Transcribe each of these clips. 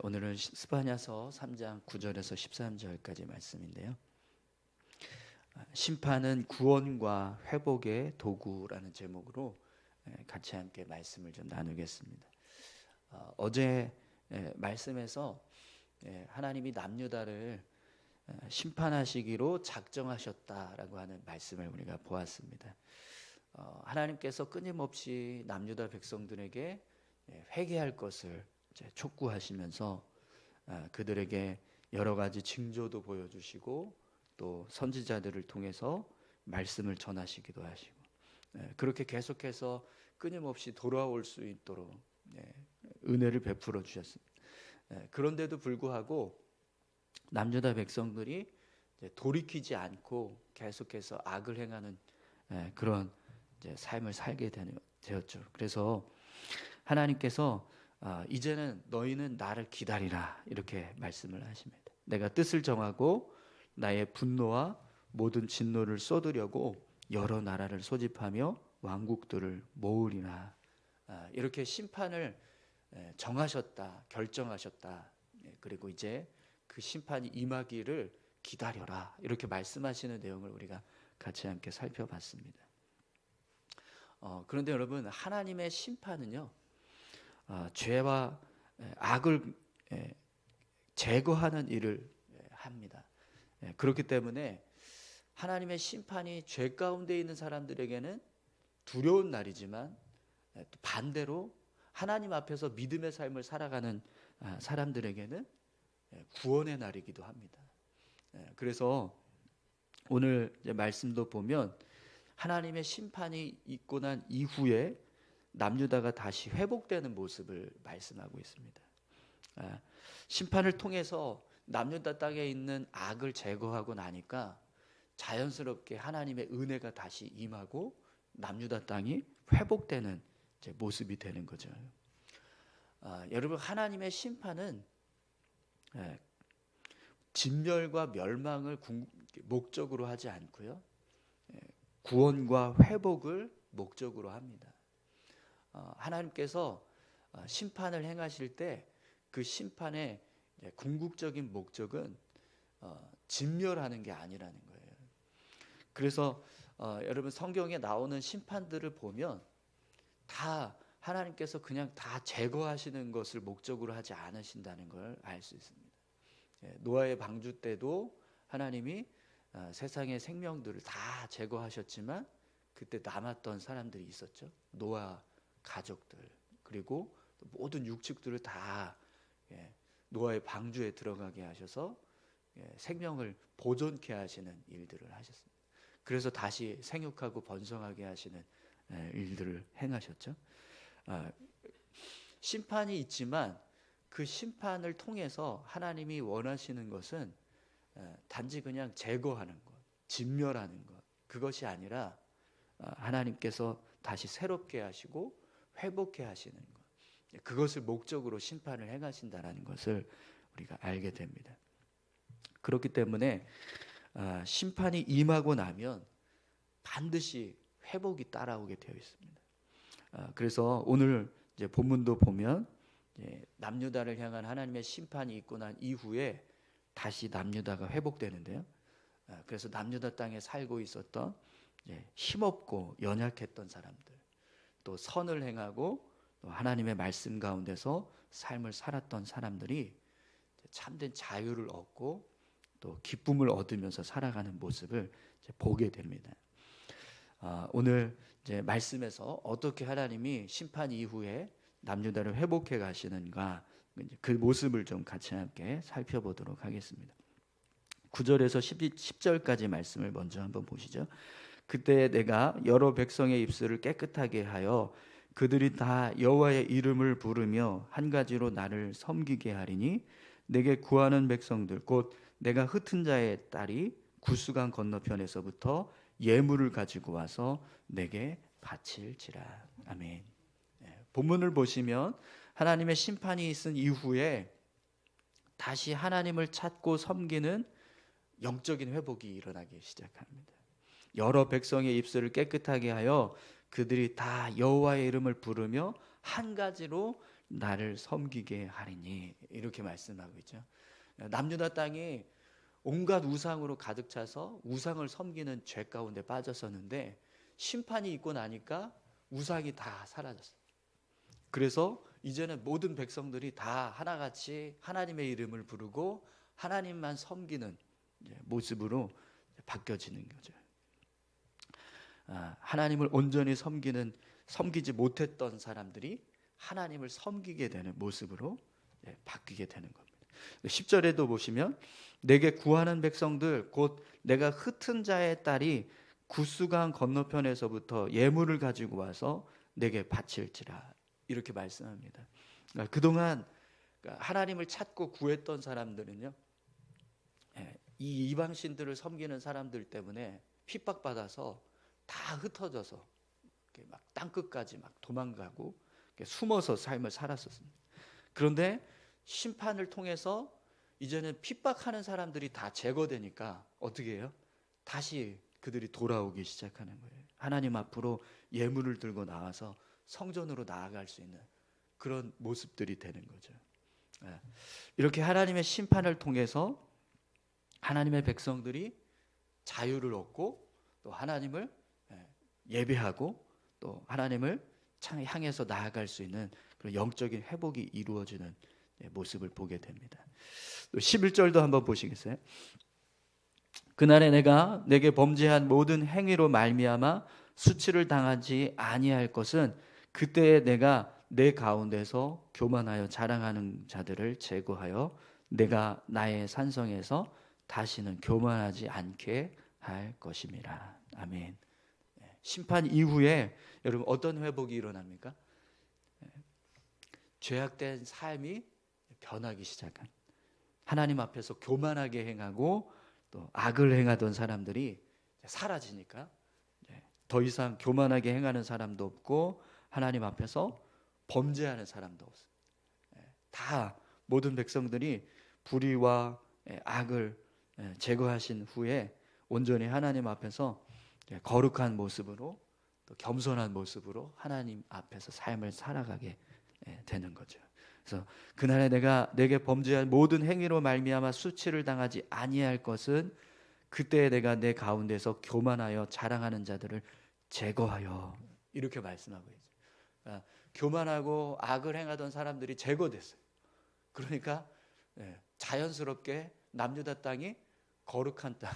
오늘은 스바냐서 3장 9절에서 13절까지 말씀인데요. 심판은 구원과 회복의 도구라는 제목으로 같이 함께 말씀을 좀 나누겠습니다. 어제 말씀에서 하나님이 남유다를 심판하시기로 작정하셨다라고 하는 말씀을 우리가 보았습니다. 하나님께서 끊임없이 남유다 백성들에게 회개할 것을 촉구하시면서 그들에게 여러 가지 징조도 보여주시고 또 선지자들을 통해서 말씀을 전하시기도 하시고 그렇게 계속해서 끊임없이 돌아올 수 있도록 은혜를 베풀어 주셨습니다. 그런데도 불구하고 남유다 백성들이 돌이키지 않고 계속해서 악을 행하는 그런 삶을 살게 되었죠. 그래서 하나님께서 이제는 너희는 나를 기다리라 이렇게 말씀을 하십니다. 내가 뜻을 정하고 나의 분노와 모든 진노를 쏟으려고 여러 나라를 소집하며 왕국들을 모으리라. 이렇게 심판을 정하셨다, 결정하셨다. 그리고 이제 그 심판이 임하기를 기다려라 이렇게 말씀하시는 내용을 우리가 같이 함께 살펴봤습니다. 그런데 여러분, 하나님의 심판은요, 죄와 악을 제거하는 일을 합니다. 그렇기 때문에 하나님의 심판이 죄 가운데 있는 사람들에게는 두려운 날이지만 또 반대로 하나님 앞에서 믿음의 삶을 살아가는 사람들에게는 구원의 날이기도 합니다. 그래서 오늘 말씀도 보면 하나님의 심판이 있고 난 이후에 남유다가 다시 회복되는 모습을 말씀하고 있습니다. 심판을 통해서 남유다 땅에 있는 악을 제거하고 나니까 자연스럽게 하나님의 은혜가 다시 임하고 남유다 땅이 회복되는 모습이 되는 거죠. 여러분, 하나님의 심판은 진멸과 멸망을 목적으로 하지 않고요, 구원과 회복을 목적으로 합니다. 하나님께서 심판을 행하실 때 그 심판의 궁극적인 목적은 진멸하는 게 아니라는 거예요. 그래서 여러분, 성경에 나오는 심판들을 보면 다 하나님께서 그냥 다 제거하시는 것을 목적으로 하지 않으신다는 걸 알 수 있습니다. 노아의 방주 때도 하나님이 세상의 생명들을 다 제거하셨지만 그때 남았던 사람들이 있었죠. 노아 가족들, 그리고 모든 육축들을 다 노아의 방주에 들어가게 하셔서 생명을 보존케 하시는 일들을 하셨습니다. 그래서 다시 생육하고 번성하게 하시는 일들을 행하셨죠. 심판이 있지만 그 심판을 통해서 하나님이 원하시는 것은 단지 그냥 제거하는 것, 진멸하는 것, 그것이 아니라 하나님께서 다시 새롭게 하시고 회복해 하시는 것, 그것을 목적으로 심판을 행하신다는 것을 우리가 알게 됩니다. 그렇기 때문에 심판이 임하고 나면 반드시 회복이 따라오게 되어 있습니다. 그래서 오늘 이제 본문도 보면 남유다를 향한 하나님의 심판이 있고 난 이후에 다시 남유다가 회복되는데요. 그래서 남유다 땅에 살고 있었던 힘없고 연약했던 사람들, 또 선을 행하고 또 하나님의 말씀 가운데서 삶을 살았던 사람들이 참된 자유를 얻고 또 기쁨을 얻으면서 살아가는 모습을 보게 됩니다. 오늘 이제 말씀에서 어떻게 하나님이 심판 이후에 남유다를 회복해 가시는가, 그 모습을 좀 같이 함께 살펴보도록 하겠습니다. 9절에서 10절까지 말씀을 먼저 한번 보시죠. 그때 내가 여러 백성의 입술을 깨끗하게 하여 그들이 다 여호와의 이름을 부르며 한 가지로 나를 섬기게 하리니 내게 구하는 백성들 곧 내가 흩은 자의 딸이 구스강 건너편에서부터 예물을 가지고 와서 내게 바칠지라. 아멘. 본문을 보시면 하나님의 심판이 있은 이후에 다시 하나님을 찾고 섬기는 영적인 회복이 일어나기 시작합니다. 여러 백성의 입술을 깨끗하게 하여 그들이 다 여호와의 이름을 부르며 한 가지로 나를 섬기게 하리니 이렇게 말씀하고 있죠. 남유다 땅이 온갖 우상으로 가득 차서 우상을 섬기는 죄 가운데 빠졌었는데 심판이 있고 나니까 우상이 다 사라졌어요. 그래서 이제는 모든 백성들이 다 하나같이 하나님의 이름을 부르고 하나님만 섬기는 모습으로 바뀌어지는 거죠. 하나님을 온전히 섬기지 못했던 사람들이 하나님을 섬기게 되는 모습으로 바뀌게 되는 겁니다. 10절에도 보시면 내게 구하는 백성들 곧 내가 흩은 자의 딸이 구스강 건너편에서부터 예물을 가지고 와서 내게 바칠지라 이렇게 말씀합니다. 그동안 하나님을 찾고 구했던 사람들은요, 이 이방신들을 섬기는 사람들 때문에 핍박받아서 다 흩어져서 막 땅끝까지 막 도망가고 숨어서 삶을 살았었습니다. 그런데 심판을 통해서 이제는 핍박하는 사람들이 다 제거되니까 어떻게 해요? 다시 그들이 돌아오기 시작하는 거예요. 하나님 앞으로 예물을 들고 나와서 성전으로 나아갈 수 있는 그런 모습들이 되는 거죠. 이렇게 하나님의 심판을 통해서 하나님의 백성들이 자유를 얻고 또 하나님을 예배하고 또 하나님을 향해서 나아갈 수 있는 그런 영적인 회복이 이루어지는 모습을 보게 됩니다. 또 11절도 한번 보시겠어요? 그날에 내가 내게 범죄한 모든 행위로 말미암아 수치를 당하지 아니할 것은 그때에 내가 내 가운데서 교만하여 자랑하는 자들을 제거하여 내가 나의 산성에서 다시는 교만하지 않게 할 것임이라. 아멘. 심판 이후에 여러분 어떤 회복이 일어납니까? 죄악된 삶이 변하기 시작한, 하나님 앞에서 교만하게 행하고 또 악을 행하던 사람들이 사라지니까 더 이상 교만하게 행하는 사람도 없고 하나님 앞에서 범죄하는 사람도 없어요. 다 모든 백성들이 불의와 악을 제거하신 후에 온전히 하나님 앞에서 거룩한 모습으로 또 겸손한 모습으로 하나님 앞에서 삶을 살아가게 되는 거죠. 그래서 그날에 내가 내게 범죄한 모든 행위로 말미암아 수치를 당하지 아니할 것은 그때 내가 내 가운데서 교만하여 자랑하는 자들을 제거하여 이렇게 말씀하고 있어요. 그러니까 교만하고 악을 행하던 사람들이 제거됐어요. 그러니까 자연스럽게 남유다 땅이 거룩한 땅,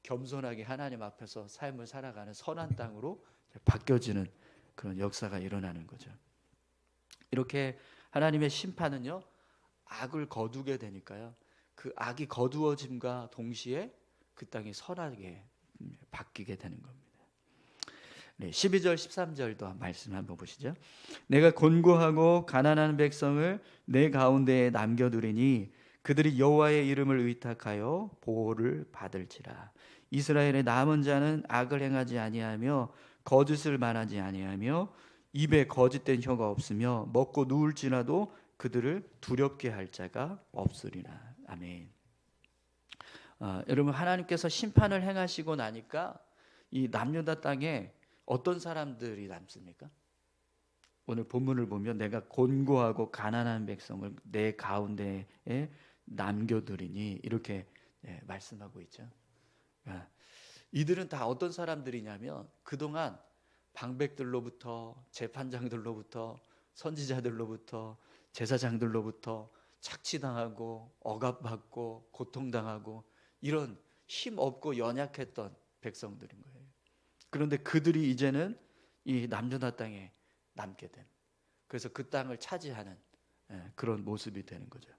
겸손하게 하나님 앞에서 삶을 살아가는 선한 땅으로 바뀌어지는 그런 역사가 일어나는 거죠. 이렇게 하나님의 심판은요, 악을 거두게 되니까요, 그 악이 거두어짐과 동시에 그 땅이 선하게 바뀌게 되는 겁니다. 12절 13절도 말씀 한번 보시죠. 내가 곤고하고 가난한 백성을 내 가운데에 남겨두리니 그들이 여호와의 이름을 의탁하여 보호를 받을지라. 이스라엘의 남은 자는 악을 행하지 아니하며 거짓을 말하지 아니하며 입에 거짓된 혀가 없으며 먹고 누울지라도 그들을 두렵게 할 자가 없으리라. 아멘. 여러분, 하나님께서 심판을 행하시고 나니까 이 남유다 땅에 어떤 사람들이 남습니까? 오늘 본문을 보면 내가 곤고하고 가난한 백성을 내 가운데에 남겨두리니 이렇게 말씀하고 있죠. 이들은 다 어떤 사람들이냐면 그동안 방백들로부터 재판장들로부터 선지자들로부터 제사장들로부터 착취당하고 억압받고 고통당하고 이런 힘없고 연약했던 백성들인 거예요. 그런데 그들이 이제는 이 남유다 땅에 남게 된, 그래서 그 땅을 차지하는 그런 모습이 되는 거죠.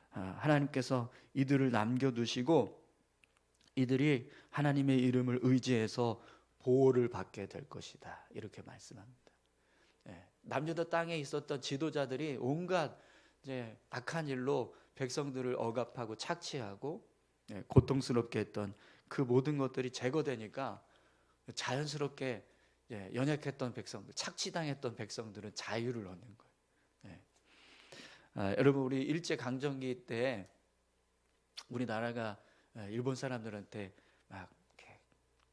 하나님께서 이들을 남겨두시고 이들이 하나님의 이름을 의지해서 보호를 받게 될 것이다, 이렇게 말씀합니다. 남유다 땅에 있었던 지도자들이 온갖 이제 악한 일로 백성들을 억압하고 착취하고 고통스럽게 했던 그 모든 것들이 제거되니까 자연스럽게 연약했던 백성들, 착취당했던 백성들은 자유를 얻는 거예요. 여러분, 우리 일제 강점기 때 우리나라가 일본 사람들한테 막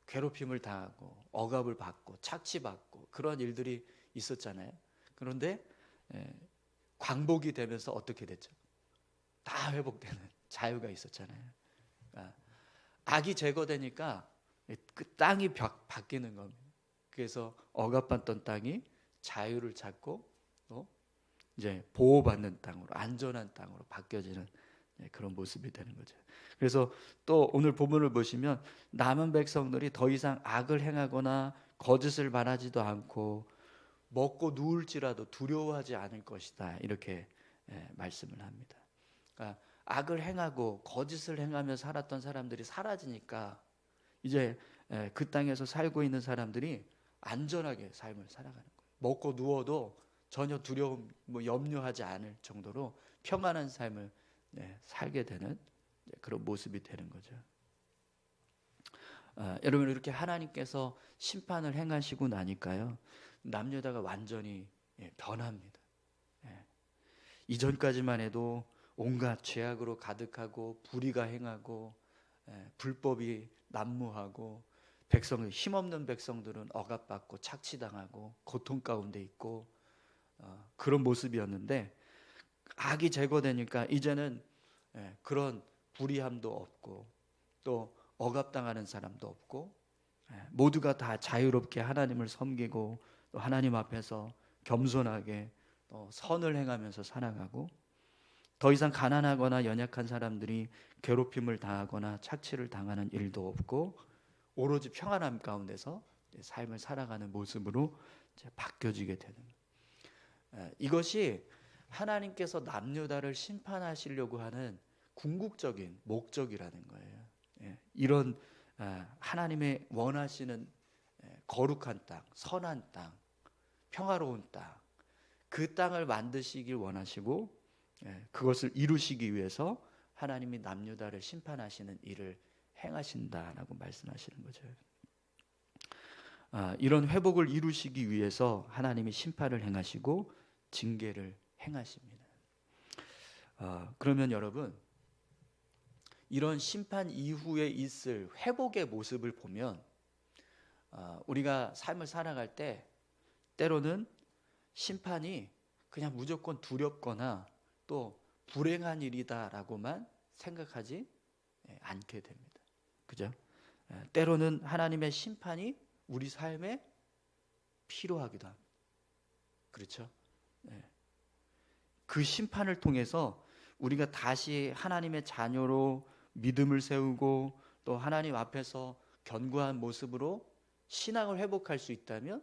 괴롭힘을 당하고 억압을 받고 착취받고 그런 일들이 있었잖아요. 그런데 광복이 되면서 어떻게 됐죠? 다 회복되는 자유가 있었잖아요. 그러니까 악이 제거되니까 그 땅이 바뀌는 겁니다. 그래서 억압받던 땅이 자유를 찾고 또 이제 보호받는 땅으로, 안전한 땅으로 바뀌어지는 그런 모습이 되는 거죠. 그래서 또 오늘 본문을 보시면 남은 백성들이 더 이상 악을 행하거나 거짓을 말하지도 않고 먹고 누울지라도 두려워하지 않을 것이다, 이렇게 말씀을 합니다. 그러니까 악을 행하고 거짓을 행하며 살았던 사람들이 사라지니까 이제 그 땅에서 살고 있는 사람들이 안전하게 삶을 살아가는 거예요. 먹고 누워도 전혀 두려움, 염려하지 않을 정도로 평안한 삶을 살게 되는 그런 모습이 되는 거죠. 여러분, 이렇게 하나님께서 심판을 행하시고 나니까요, 남유다가 완전히 변합니다. 이전까지만 해도 온갖 죄악으로 가득하고 불의가 행하고 불법이 난무하고 백성을, 힘없는 백성들은 억압받고 착취당하고 고통 가운데 있고 그런 모습이었는데, 악이 제거되니까 이제는 그런 불의함도 없고 또 억압당하는 사람도 없고 모두가 다 자유롭게 하나님을 섬기고 또 하나님 앞에서 겸손하게 또 선을 행하면서 살아가고, 더 이상 가난하거나 연약한 사람들이 괴롭힘을 당하거나 착취를 당하는 일도 없고 오로지 평안함 가운데서 삶을 살아가는 모습으로 바뀌어지게 되는 거예요. 이것이 하나님께서 남유다를 심판하시려고 하는 궁극적인 목적이라는 거예요. 이런 하나님의 원하시는 거룩한 땅, 선한 땅, 평화로운 땅, 그 땅을 만드시길 원하시고 그것을 이루시기 위해서 하나님이 남유다를 심판하시는 일을 행하신다라고 말씀하시는 거죠. 이런 회복을 이루시기 위해서 하나님이 심판을 행하시고 징계를 행하십니다. 그러면 여러분, 이런 심판 이후에 있을 회복의 모습을 보면 우리가 삶을 살아갈 때 때로는 심판이 그냥 무조건 두렵거나 또 불행한 일이다라고만 생각하지 않게 됩니다. 그죠? 때로는 하나님의 심판이 우리 삶에 필요하기도 합니다. 그렇죠? 그 심판을 통해서 우리가 다시 하나님의 자녀로 믿음을 세우고 또 하나님 앞에서 견고한 모습으로 신앙을 회복할 수 있다면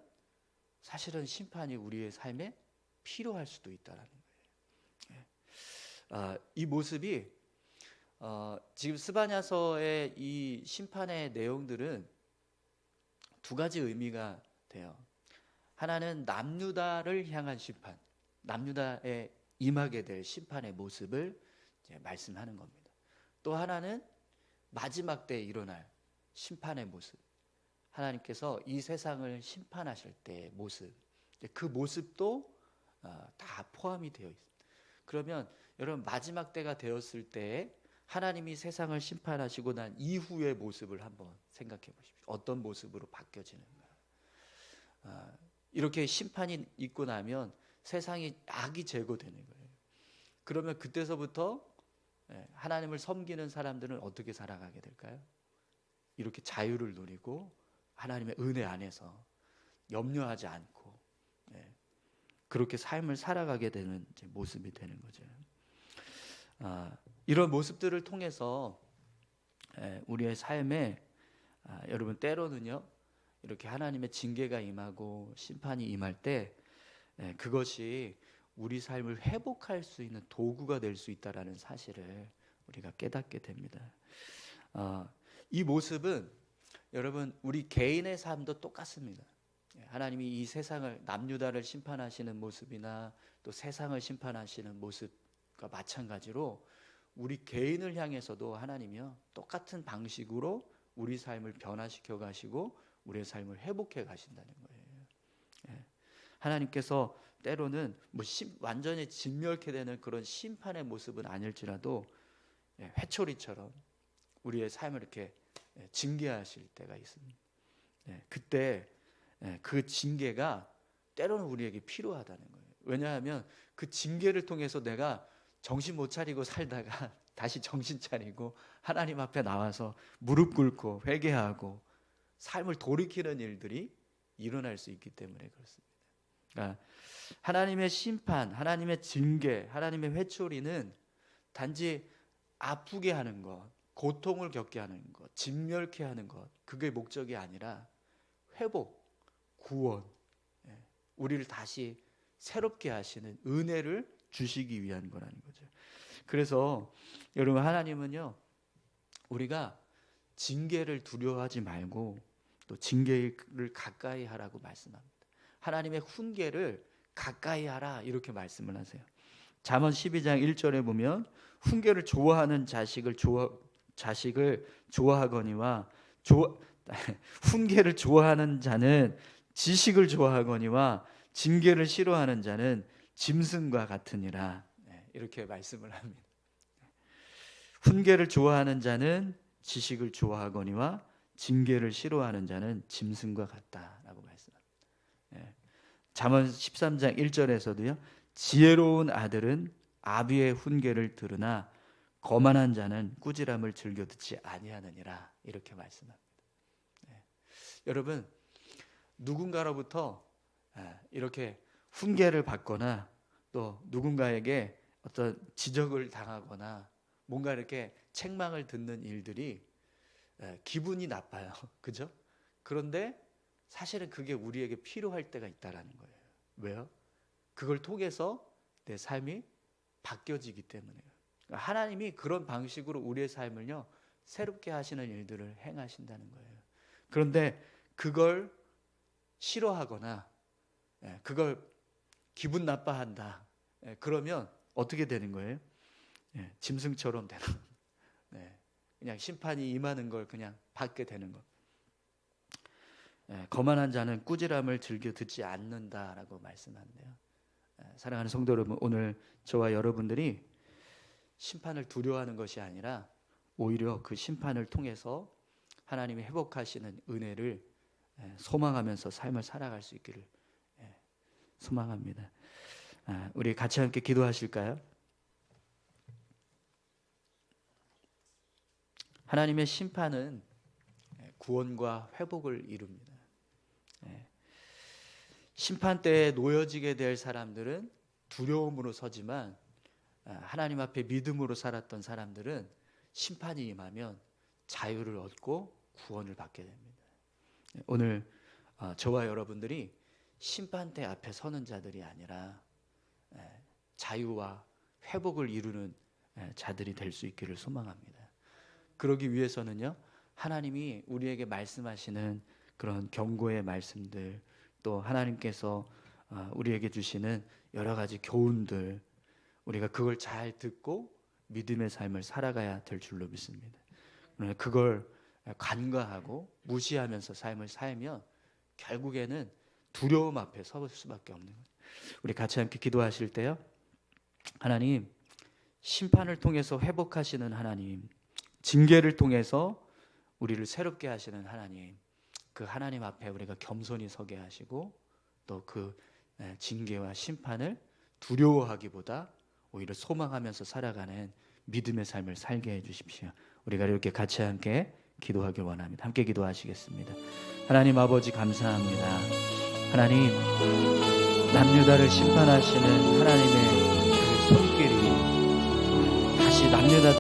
사실은 심판이 우리의 삶에 필요할 수도 있다는 거예요. 이 모습이 지금 스바냐서의 이 심판의 내용들은 두 가지 의미가 돼요. 하나는 남유다를 향한 심판, 남유다에 임하게 될 심판의 모습을 말씀하는 겁니다. 또 하나는 마지막 때에 일어날 심판의 모습, 하나님께서 이 세상을 심판하실 때의 모습, 그 모습도 다 포함이 되어 있습니다. 그러면 여러분, 마지막 때가 되었을 때에 하나님이 세상을 심판하시고 난 이후의 모습을 한번 생각해 보십시오. 어떤 모습으로 바뀌어지는가. 이렇게 심판이 있고 나면 세상이 악이 제거되는 거예요. 그러면 그때서부터 하나님을 섬기는 사람들은 어떻게 살아가게 될까요? 이렇게 자유를 누리고 하나님의 은혜 안에서 염려하지 않고 그렇게 삶을 살아가게 되는 모습이 되는 거죠. 이런 모습들을 통해서 우리의 삶에 여러분, 때로는요, 이렇게 하나님의 징계가 임하고 심판이 임할 때 그것이 우리 삶을 회복할 수 있는 도구가 될 수 있다라는 사실을 우리가 깨닫게 됩니다. 이 모습은 여러분, 우리 개인의 삶도 똑같습니다. 하나님이 이 세상을, 남유다를 심판하시는 모습이나 또 세상을 심판하시는 모습과 마찬가지로 우리 개인을 향해서도 하나님이요, 똑같은 방식으로 우리 삶을 변화시켜 가시고 우리의 삶을 회복해 가신다는 거예요. 하나님께서 때로는 완전히 진멸케 되는 그런 심판의 모습은 아닐지라도 회초리처럼 우리의 삶을 이렇게 징계하실 때가 있습니다. 그때 그 징계가 때로는 우리에게 필요하다는 거예요. 왜냐하면 그 징계를 통해서 내가 정신 못 차리고 살다가 다시 정신 차리고 하나님 앞에 나와서 무릎 꿇고 회개하고 삶을 돌이키는 일들이 일어날 수 있기 때문에 그렇습니다. 그러니까 하나님의 심판, 하나님의 징계, 하나님의 회초리는 단지 아프게 하는 것, 고통을 겪게 하는 것, 진멸케 하는 것, 그게 목적이 아니라 회복, 구원, 우리를 다시 새롭게 하시는 은혜를 주시기 위한 거라는 거죠. 그래서 여러분, 하나님은요, 우리가 징계를 두려워하지 말고 또 징계를 가까이 하라고 말씀합니다. 하나님의 훈계를 가까이 하라, 이렇게 말씀을 하세요. 잠언 12장 1절에 보면 훈계를 좋아하는 자식을 좋아하거니와 훈계를 좋아하는 자는 지식을 좋아하거니와 징계를 싫어하는 자는 짐승과 같으니라, 이렇게 말씀을 합니다. 훈계를 좋아하는 자는 지식을 좋아하거니와 징계를 싫어하는 자는 짐승과 같다라고 말씀합니다. 잠언 13장 1절에서도요, 지혜로운 아들은 아비의 훈계를 들으나 거만한 자는 꾸지람을 즐겨 듣지 아니하느니라, 이렇게 말씀합니다. 여러분, 누군가로부터 이렇게 훈계를 받거나 또 누군가에게 어떤 지적을 당하거나 뭔가 이렇게 책망을 듣는 일들이 기분이 나빠요. 그죠? 그런데 사실은 그게 우리에게 필요할 때가 있다라는 거예요. 왜요? 그걸 통해서 내 삶이 바뀌어지기 때문에요. 하나님이 그런 방식으로 우리의 삶을요, 새롭게 하시는 일들을 행하신다는 거예요. 그런데 그걸 싫어하거나 그걸 기분 나빠한다, 그러면 어떻게 되는 거예요? 짐승처럼 되는 거예요. 그냥 심판이 임하는 걸 그냥 받게 되는 것. 거만한 자는 꾸지람을 즐겨 듣지 않는다라고 말씀하는데요. 사랑하는 성도 여러분, 오늘 저와 여러분들이 심판을 두려워하는 것이 아니라 오히려 그 심판을 통해서 하나님이 회복하시는 은혜를 소망하면서 삶을 살아갈 수 있기를 소망합니다. 우리 같이 함께 기도하실까요? 하나님의 심판은 구원과 회복을 이룹니다. 심판대에 놓여지게 될 사람들은 두려움으로 서지만 하나님 앞에 믿음으로 살았던 사람들은 심판이 임하면 자유를 얻고 구원을 받게 됩니다. 오늘 저와 여러분들이 심판대 앞에 서는 자들이 아니라 자유와 회복을 이루는 자들이 될 수 있기를 소망합니다. 그러기 위해서는요, 하나님이 우리에게 말씀하시는 그런 경고의 말씀들, 또 하나님께서 우리에게 주시는 여러 가지 교훈들, 우리가 그걸 잘 듣고 믿음의 삶을 살아가야 될 줄로 믿습니다. 그걸 간과하고 무시하면서 삶을 살면 결국에는 두려움 앞에 설 수밖에 없는 거예요. 우리 같이 함께 기도하실 때요, 하나님, 심판을 통해서 회복하시는 하나님, 징계를 통해서 우리를 새롭게 하시는 하나님, 그 하나님 앞에 우리가 겸손히 서게 하시고 또 그 징계와 심판을 두려워하기보다 오히려 소망하면서 살아가는 믿음의 삶을 살게 해주십시오. 우리가 이렇게 같이 함께 기도하길 원합니다. 함께 기도하시겠습니다. 하나님 아버지, 감사합니다. 하나님, 남유다를 심판하시는 하나님의 그 손길이 다시 남유다